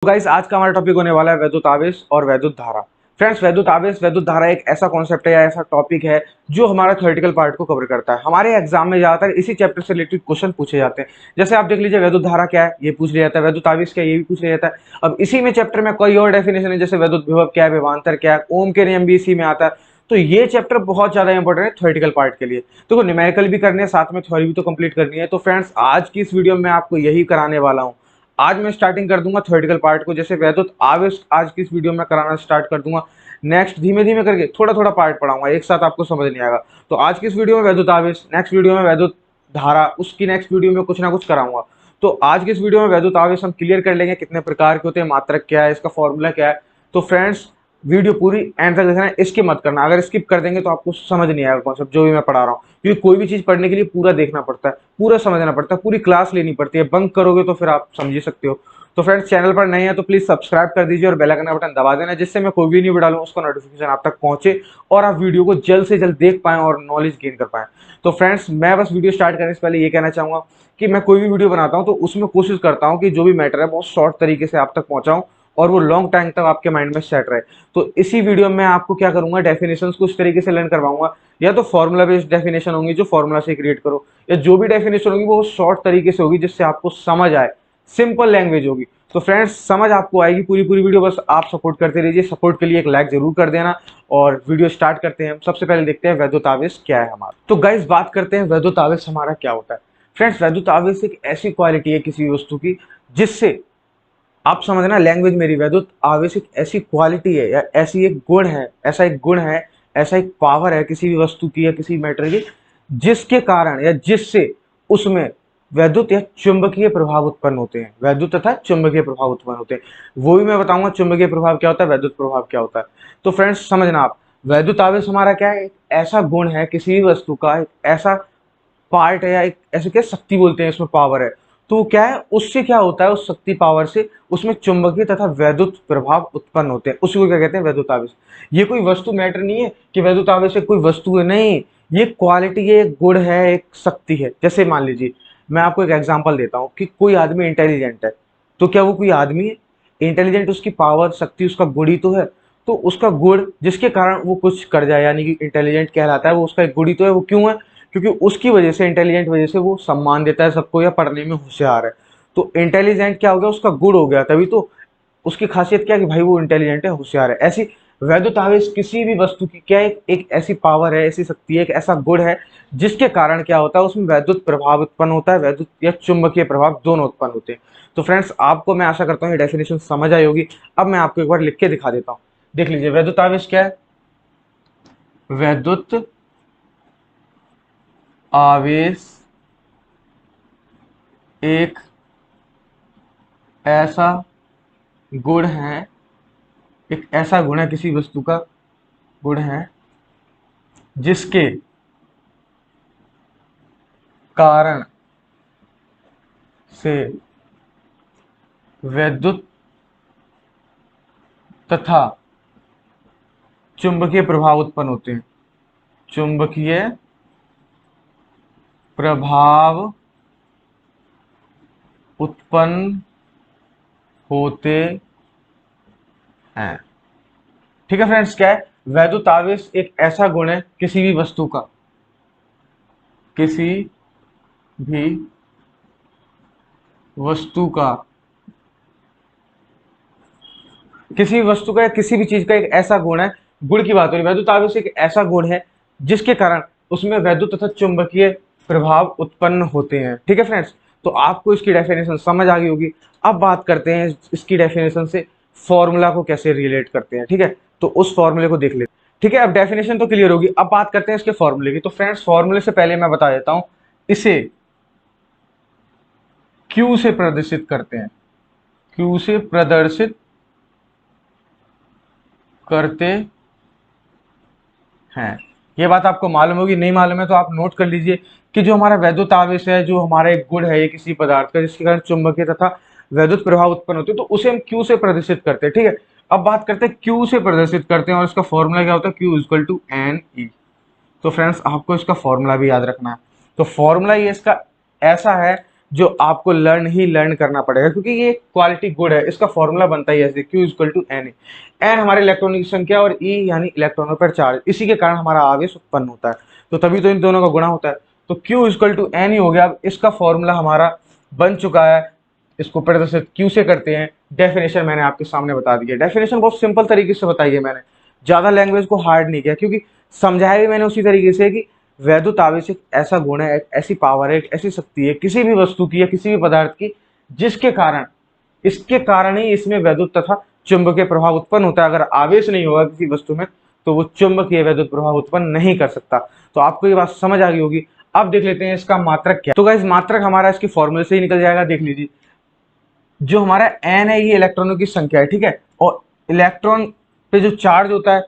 तो गाइस आज का हमारा टॉपिक होने वाला है वैद्युत आवेश और वैद्युत धारा। फ्रेंड्स, वैद्युत आवेश वैद्युत धारा एक ऐसा कॉन्सेप्ट है या ऐसा टॉपिक है जो हमारा थ्योरेटिकल पार्ट को कवर करता है। हमारे एग्जाम में ज्यादातर इसी चैप्टर से रिलेटेड क्वेश्चन पूछे जाते हैं। जैसे आप देख लीजिए, वैद्युत धारा क्या है ये पूछ लिया जाता है, वैद्युत आवेश क्या है ये भी पूछ लिया जाता है। अब इसी में चैप्टर में कोई और डेफिनेशन है, जैसे वैद्युत विभव क्या है, विभवांतर क्या है, ओम के नियम भी इसी में आता है। तो ये चैप्टर बहुत ज्यादा इंपॉर्टेंट है थ्योरेटिकल पार्ट के लिए। तो न्यूमेरिकल भी करने है, साथ में थ्योरी भी तो कंप्लीट करनी है। तो फ्रेंड्स, आज की इस वीडियो में आपको यही कराने वाला हूँ। आज मैं स्टार्टिंग कर दूंगा थ्योरेटिकल पार्ट को, जैसे वैद्युत आवेश आज की इस वीडियो में कराना स्टार्ट कर दूंगा। नेक्स्ट धीमे धीमे करके थोड़ा थोड़ा पार्ट पढ़ाऊंगा, एक साथ आपको समझ नहीं आएगा। तो आज की इस वीडियो में वैद्युत आवेश, नेक्स्ट वीडियो में वैद्युत धारा, उसकी नेक्स्ट वीडियो में कुछ ना कुछ कराऊंगा। तो आज की इस वीडियो में वैद्युत आवेश हम क्लियर कर लेंगे, कितने प्रकार के होते हैं, मात्रक क्या है, इसका फॉर्मूला क्या है। तो फ्रेंड्स, वीडियो पूरी एंड तक देखना है, स्किप मत करना। अगर स्किप कर देंगे तो आपको समझ नहीं आएगा कॉन्सेप्ट जो भी मैं पढ़ा रहा हूँ, क्योंकि कोई भी चीज पढ़ने के लिए पूरा देखना पड़ता है, पूरा समझना पड़ता है, पूरी क्लास लेनी पड़ती है। बंक करोगे तो फिर आप समझ ही सकते हो। तो फ्रेंड्स, चैनल पर नए हैं तो प्लीज सब्सक्राइब कर दीजिए और बेल आइकन का बटन दबा देना, जिससे मैं कोई भी वीडियो डालूं उसका नोटिफिकेशन आप तक पहुंचे और आप वीडियो को जल्द से जल्द देख पाएं और नॉलेज गेन कर पाएं। तो फ्रेंड्स, मैं बस वीडियो स्टार्ट करने से पहले ये कहना चाहूंगा कि मैं कोई भी वीडियो बनाता हूं तो उसमें कोशिश करता हूं कि जो भी मैटर है बहुत शॉर्ट तरीके से आप तक पहुंचाऊं और वो लॉन्ग टाइम तक आपके माइंड में सेट रहे। तो इसी वीडियो में आपको क्या करूंगा, डेफिनेशंस को इस तरीके से लर्न करवाऊंगा, या तो फॉर्मूला बेस्ड डेफिनेशन होंगी जो फॉर्मूला से क्रिएट करो, या जो भी डेफिनेशन होगी वो शॉर्ट तरीके से होगी जिससे आपको समझ आए, सिंपल लैंग्वेज होगी। तो फ्रेंड्स, समझ आपको आएगी पूरी पूरी वीडियो, बस आप सपोर्ट करते रहिए। सपोर्ट के लिए एक लाइक जरूर कर देना और वीडियो स्टार्ट करते हैं। सबसे पहले देखते हैं वैद्युत आवेश क्या है हमारा। तो गाइस, बात करते हैं वैद्युत आवेश हमारा क्या होता है। फ्रेंड्स, वैद्युत आवेश एक ऐसी क्वालिटी है किसी वस्तु की जिससे, आप समझना लैंग्वेज मेरी, वैद्युत आवेश एक ऐसी क्वालिटी है या ऐसी एक गुण है, ऐसा एक गुण है, ऐसा एक पावर है किसी भी वस्तु की या किसी मैटर की, जिसके कारण या जिससे उसमें वैद्युत या चुंबकीय प्रभाव उत्पन्न होते हैं। वैद्युत तथा चुंबकीय प्रभाव उत्पन्न होते हैं, वो भी मैं बताऊंगा चुंबकीय प्रभाव क्या होता है, वैद्युत प्रभाव क्या होता है। तो फ्रेंड्स, समझना आप, वैद्युत आवेश हमारा क्या है, एक ऐसा गुण है किसी भी वस्तु का, एक ऐसा पार्ट है या एक ऐसे क्या शक्ति बोलते हैं, इसमें पावर है। तो वो क्या है, उससे क्या होता है, उस शक्ति पावर से उसमें चुंबकीय तथा वैद्युत प्रभाव उत्पन्न होते हैं। उसी को क्या कहते हैं, वैद्युत आवेश। ये कोई वस्तु मैटर नहीं है कि वैद्युत आवेश एक कोई वस्तु है, नहीं, ये क्वालिटी है, एक गुण है, एक शक्ति है। जैसे मान लीजिए, मैं आपको एक एग्जांपल देता हूँ कि कोई आदमी इंटेलिजेंट है, तो क्या वो कोई आदमी है? इंटेलिजेंट उसकी पावर, शक्ति, उसका गुण ही तो है। तो उसका गुण जिसके कारण वो कुछ कर जाए, यानी कि इंटेलिजेंट कहलाता है, वो उसका एक गुण ही तो है। वो क्यों है? क्योंकि उसकी वजह से, इंटेलिजेंट वजह से वो सम्मान देता है सबको या पढ़ने में होशियार है। तो इंटेलिजेंट क्या हो गया, उसका गुण हो गया, तभी तो उसकी खासियत क्या है कि भाई वो इंटेलिजेंट है, होशियार है। ऐसी वैद्युत आवेश किसी भी वस्तु की क्या है, एक ऐसी पावर है, ऐसी शक्ति है, एक ऐसा गुण है जिसके कारण क्या होता है, उसमें वैद्युत प्रभाव उत्पन्न होता है, वैद्युत या चुंबकीय प्रभाव दोनों उत्पन्न होते हैं। तो फ्रेंड्स, आपको मैं आशा करता हूँ ये डेफिनेशन समझ आई होगी। अब मैं आपको एक बार लिख के दिखा देता हूँ। देख लीजिए, वैद्युत आवेश क्या है, वैद्युत आवेश एक ऐसा गुण है, एक ऐसा गुण है, किसी वस्तु का गुण है जिसके कारण से वैद्युत तथा चुंबकीय प्रभाव उत्पन्न होते हैं। चुंबकीय प्रभाव उत्पन्न होते हैं। ठीक है फ्रेंड्स, क्या है, वैद्युत आवेश एक ऐसा गुण है किसी भी वस्तु का, किसी भी वस्तु का, किसी भी वस्तु का या किसी भी चीज का एक ऐसा गुण है, गुण की बात हो रही है, वैद्युत आवेश एक ऐसा गुण है जिसके कारण उसमें वैद्युत तथा चुंबकीय प्रभाव उत्पन्न होते हैं। ठीक है फ्रेंड्स, तो आपको इसकी डेफिनेशन समझ आ गई होगी। अब बात करते हैं इसकी डेफिनेशन से फॉर्मूला को कैसे रिलेट करते हैं। ठीक है, तो उस फॉर्मूले को देख लेते हैं। ठीक है, अब डेफिनेशन तो क्लियर होगी, अब बात करते हैं इसके फॉर्मूले की। तो फ्रेंड्स, फॉर्मूले से पहले मैं बता देता हूं, इसे क्यू से प्रदर्शित करते हैं, क्यू से प्रदर्शित करते हैं। ये बात आपको मालूम होगी, नहीं मालूम है तो आप नोट कर लीजिए कि जो हमारा वैद्युत आवेश है, जो हमारा एक गुण है ये किसी पदार्थ का, जिसके कारण चुंबकीय तथा वैद्युत प्रभाव उत्पन्न होते हैं, तो उसे हम क्यू से प्रदर्शित करते हैं। ठीक है, अब बात करते हैं क्यू से प्रदर्शित करते हैं और इसका फॉर्मूला क्या होता है, Q equal to n e. तो फ्रेंड्स, आपको इसका फॉर्मूला भी याद रखना है। तो फॉर्मूला ये इसका ऐसा है जो आपको लर्न करना पड़ेगा, क्योंकि ये क्वालिटी गुड है। इसका फॉर्मूला बनता है ऐसे, Q equal to n. N हमारे इलेक्ट्रॉनों की संख्या और ई यानी इलेक्ट्रॉनों पर चार्ज, इसी के कारण हमारा आवेश उत्पन्न होता है। तो तभी तो इन दोनों का गुणा होता है। तो Q इक्वल टू एन ही हो गया। अब इसका फॉर्मूला हमारा बन चुका है। इसको प्रदर्शित Q से करते हैं। डेफिनेशन मैंने आपके सामने बता दी है। डेफिनेशन बहुत सिंपल तरीके से बताई है मैंने, ज्यादा लैंग्वेज को हार्ड नहीं किया, क्योंकि समझाया भी मैंने उसी तरीके से कि वैद्युत आवेश एक ऐसा गुण है, एक ऐसी पावर है, एक ऐसी शक्ति है किसी भी वस्तु की या किसी भी पदार्थ की, जिसके कारण, इसके कारण ही इसमें वैद्युत तथा चुंबकीय प्रभाव उत्पन्न होता है। अगर आवेश नहीं होगा किसी वस्तु में तो वो चुंबकीय वैद्युत प्रभाव उत्पन्न नहीं कर सकता। तो आपको ये बात समझ आ गई होगी। अब देख लेते हैं इसका मात्रक क्या। तो गाइस मात्रक हमारा इसके फॉर्मूले से ही निकल जाएगा। देख लीजिए, जो हमारा एन है ये इलेक्ट्रॉनों की संख्या है, ठीक है। और इलेक्ट्रॉन पे जो चार्ज होता है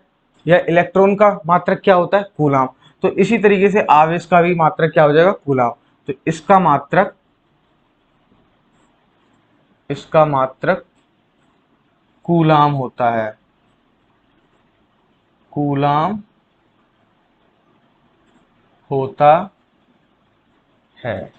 या इलेक्ट्रॉन का मात्रक क्या होता है, कूलाम। तो इसी तरीके से आवेश का भी मात्रक क्या हो जाएगा, कूलाम। तो इसका मात्रक कूलाम होता है, कूलाम होता है।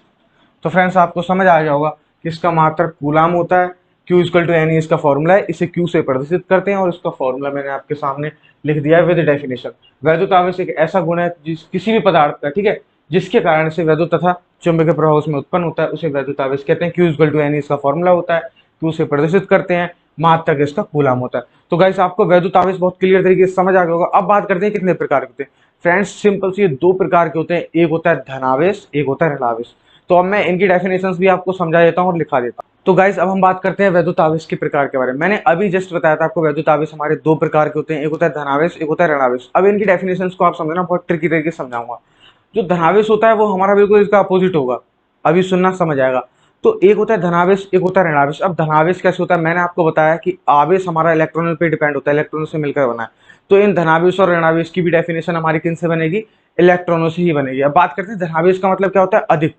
तो फ्रेंड्स आपको समझ आ गया होगा कि इसका मात्रक कूलाम होता है। Q इक्वल टू एन इसका फॉर्मूला है। इसे Q से प्रदर्शित करते हैं और इसका फॉर्मूला मैंने आपके सामने लिख दिया है विद डेफिनेशन। वैद्युत आवेश एक ऐसा गुण है जिस किसी भी पदार्थ का, ठीक है, जिसके कारण से वैद्युत तथा चुंबकीय प्रभाव उसमें उत्पन्न होता है, उसे वैद्युत आवेश कहते हैं। Q इक्वल टू एन इसका फॉर्मूला होता है। Q से प्रदर्शित करते हैं, मात्रक इसका कूलाम होता है। तो गाइस आपको वैद्युत आवेश बहुत क्लियर तरीके से समझ आ गया होगा। अब बात करते हैं कितने प्रकार के होते हैं। फ्रेंड्स सिंपल से ये दो प्रकार के होते हैं, एक होता है धनावेश, एक होता है ऋणावेश। तो अब मैं इनकी डेफिनेशंस भी आपको समझा देता हूँ और लिखा देता हूँ। तो गाइस अब हम बात करते हैं वैद्युत आवेश के प्रकार के बारे में। मैंने अभी जस्ट बताया था आपको वैद्युत आवेश हमारे दो प्रकार के होते हैं, एक होता है धनावेश, एक होता है ऋणावेश। अब इनकी डेफिनेशंस को आप समझना, बहुत ट्रिकी तरीके से समझाऊंगा। जो धनावेश होता है वो हमारा बिल्कुल इसका अपोजिट होगा, अभी सुनना समझ आएगा। तो एक होता है धनावेश, एक होता है ऋणावेश। अब धनावेश कैसे होता है, मैंने आपको बताया कि आवेश हमारा इलेक्ट्रॉनों पे डिपेंड होता है, इलेक्ट्रॉनों से मिलकर बना है। तो इन धनावेश और ऋणावेश की भी डेफिनेशन हमारी किन से बनेगी, इलेक्ट्रॉनों से ही बनेगी। अब बात करते हैं धनावेश का मतलब क्या होता है, अधिक,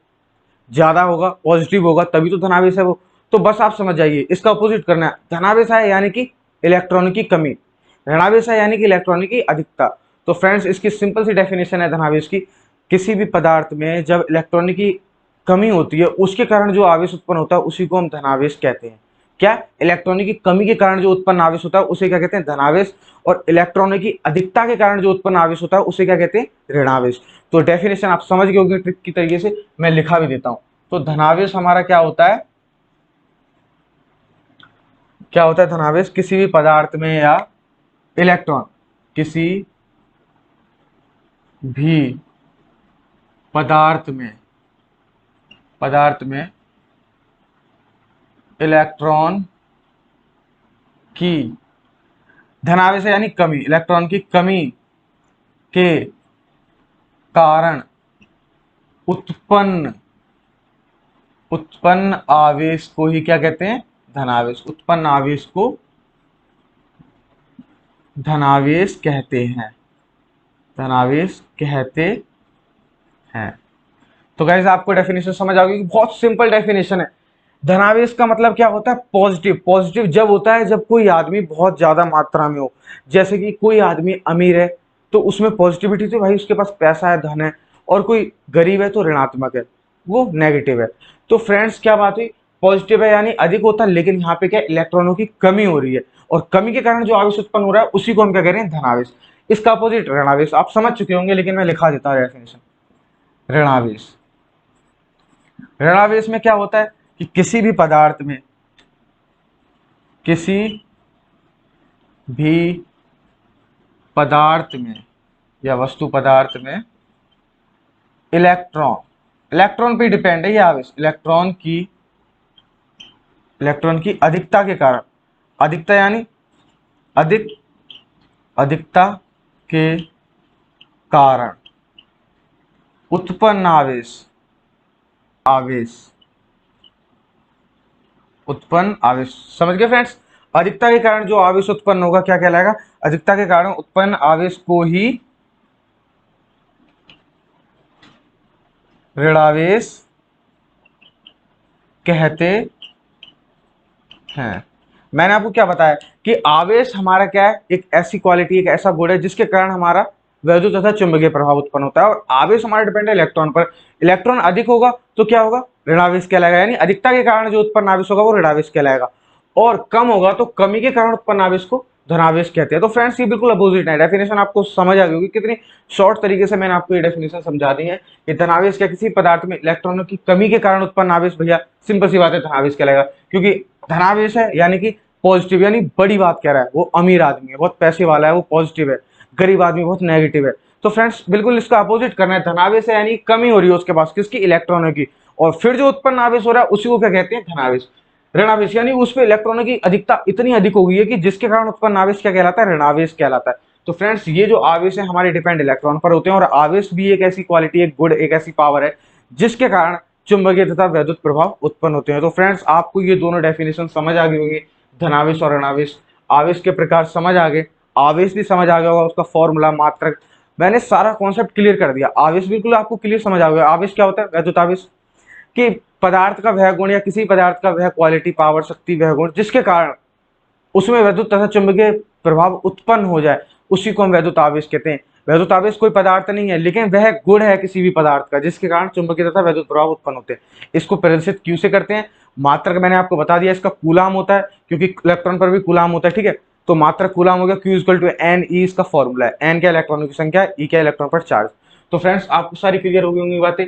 ज्यादा होगा, पॉजिटिव होगा, तभी तो धनावेश है वो। तो बस आप समझ जाइए, इसका अपोजिट करना है। धनावेश है यानी कि इलेक्ट्रॉन की कमी, ऋणावेश है यानी कि इलेक्ट्रॉन की अधिकता। तो फ्रेंड्स इसकी सिंपल सी डेफिनेशन है धनावेश की, किसी भी पदार्थ में जब इलेक्ट्रॉन की कमी होती है उसके कारण जो आवेश उत्पन्न होता है उसी को हम धनावेश कहते हैं। क्या, इलेक्ट्रॉन की कमी के कारण जो उत्पन्न आवेश होता है उसे क्या कहते हैं, धनावेश। और इलेक्ट्रॉनों की अधिकता के कारण जो उत्पन्न आवेश होता है उसे क्या कहते हैं, ऋणावेश। तो डेफिनेशन आप समझ गए होंगे ट्रिक की तरीके से, मैं लिखा भी देता हूं। तो धनावेश हमारा क्या होता है, क्या होता है धनावेश, किसी भी पदार्थ में या इलेक्ट्रॉन, किसी भी पदार्थ में इलेक्ट्रॉन की, धनावेश है यानी कमी, इलेक्ट्रॉन की कमी के कारण उत्पन्न आवेश को ही क्या कहते हैं, धनावेश। उत्पन्न आवेश को धनावेश कहते हैं, धनावेश कहते हैं। तो गाइस आपको डेफिनेशन समझ आ गई, बहुत सिंपल डेफिनेशन है। धनावेश का मतलब क्या होता है, पॉजिटिव। पॉजिटिव जब होता है जब कोई आदमी बहुत ज्यादा मात्रा में हो, जैसे कि कोई आदमी अमीर है तो उसमें पॉजिटिविटी, तो भाई उसके पास पैसा है, धन है। और कोई गरीब है तो ऋणात्मक है, वो नेगेटिव है। तो फ्रेंड्स क्या बात हुई, पॉजिटिव है यानी अधिक होता है, लेकिन यहाँ पे क्या, इलेक्ट्रॉनों की कमी हो रही है और कमी के कारण जो आवेश उत्पन्न हो रहा है उसी को हम क्या कह रहे हैं, धनावेश। इसका अपोजिट ऋणावेश। आप समझ चुके होंगे लेकिन मैं लिखा देता हूँ डेफिनेशन। ऋणावेश, ऋणावेश में क्या होता है कि किसी भी पदार्थ में, किसी भी पदार्थ में या वस्तु पदार्थ में इलेक्ट्रॉन, इलेक्ट्रॉन पे डिपेंड है ये आवेश, इलेक्ट्रॉन की अधिकता के कारण, अधिकता यानी अधिक, अधिकता के कारण उत्पन्न उत्पन्न आवेश। समझ गए फ्रेंड्स, अधिकता के कारण जो आवेश उत्पन्न होगा क्या कहलाएगा, अधिकता के कारण उत्पन्न आवेश को ही ऋणावेश कहते हैं। मैंने आपको क्या बताया कि आवेश हमारा क्या है, एक ऐसी क्वालिटी, एक ऐसा गुण है जिसके कारण हमारा वैद्युत तथा चुंबकीय प्रभाव उत्पन्न होता है। और आवेश हमारा डिपेंड है इलेक्ट्रॉन पर। इलेक्ट्रॉन अधिक होगा तो क्या होगा, ऋणावेश कहलाएगा, यानी अधिकता के कारण जो उत्पन्न आवेश होगा वो ऋणावेश कहलाएगा, और कम होगा तो कमी के कारण उत्पन्न आवेश को धनावेश कहते हैं। तो फ्रेंड्स ये बिल्कुल अपोजिट है। डेफिनेशन आपको समझ आ गई होगी, कितनी शॉर्ट तरीके से मैंने आपको ये डेफिनेशन समझा दी है कि धनावेश क्या, किसी पदार्थ में इलेक्ट्रॉनों की कमी के कारण उत्पन्न आवेश भैया सिंपल सी बात है धनावेश कहलाएगा, क्योंकि धनावेश है यानी कि पॉजिटिव, यानी बड़ी बात कह रहा है, वो अमीर आदमी है, बहुत पैसे वाला है, वो पॉजिटिव है, गरीब आदमी बहुत नेगेटिव है। तो फ्रेंड्स बिल्कुल इसका अपोजिट करना है, धनावेश है यानी कमी हो रही है उसके पास किसकी, इलेक्ट्रॉनों की, और फिर जो उत्पन्न आवेश हो रहा है उसी को क्या कहते हैं, धनावेश। ऋणावेश यानी उस पे इलेक्ट्रॉनों की अधिकता इतनी अधिक हो गई है कि जिसके कारण उत्पन्न आवेश क्या कहलाता है, ऋणावेश कहलाता है। तो फ्रेंड्स ये जो आवेश है हमारे डिपेंड इलेक्ट्रॉन पर होते हैं, और आवेश भी एक ऐसी क्वालिटी, एक गुण, एक ऐसी पावर है जिसके कारण चुंबकीय तथा वैद्युत प्रभाव उत्पन्न होते हैं। तो फ्रेंड्स आपको ये दोनों डेफिनेशन समझ आ गई होगी, धनावेश और ऋणावेश, आवेश के प्रकार समझ आ गए, आवेश भी समझ आ गया होगा, उसका फॉर्मूला, मात्रक, मैंने सारा कॉन्सेप्ट क्लियर कर दिया। आवेश बिल्कुल आपको क्लियर समझ आ गया। आवेश क्या होता है, वैद्युत आवेश, कि पदार्थ का वह गुण या किसी पदार्थ का वह क्वालिटी, पावर, शक्ति, वह गुण जिसके कारण उसमें वैद्युत तथा चुंबकीय प्रभाव उत्पन्न हो जाए, उसी को हम वैद्युत आवेश कहते हैं। वैद्युत आवेश कोई पदार्थ नहीं है, लेकिन वह गुण है किसी भी पदार्थ का जिसके कारण चुंबकीय तथा वैद्युत प्रभाव उत्पन्न होते हैं। इसको प्रदर्शित क्यू से करते हैं। मात्रक मैंने आपको बता दिया, इसका कूलाम होता है, क्योंकि इलेक्ट्रॉन पर भी कूलाम होता है, ठीक है। तो मात्रक कूलाम हो गया, Q equal to n e, इसका फॉर्मूला है, एन क्या इलेक्ट्रॉनों की संख्या है, ई क्या इलेक्ट्रॉन पर चार्ज। तो फ्रेंड्स आपको सारी क्लियर हो गई होंगी बातें,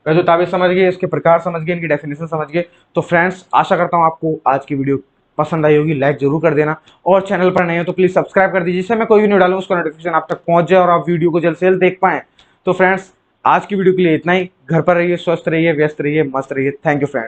वैद्युत आवेश समझ गए, इसके प्रकार समझ गए, इनकी डेफिनेशन समझ गए। तो फ्रेंड्स आशा करता हूँ आपको आज की वीडियो पसंद आई होगी, लाइक जरूर कर देना, और चैनल पर नए हो तो प्लीज सब्सक्राइब कर दीजिए, जिससे मैं कोई वीडियो डालूं उसका नोटिफिकेशन आप तक पहुंच जाए और आप वीडियो को जल्द से जल्द देख पाएं। तो फ्रेंड्स आज की वीडियो के लिए इतना ही। घर पर रहिए, स्वस्थ रहिए, व्यस्त रहिए, मस्त रहिए। Thank you friends.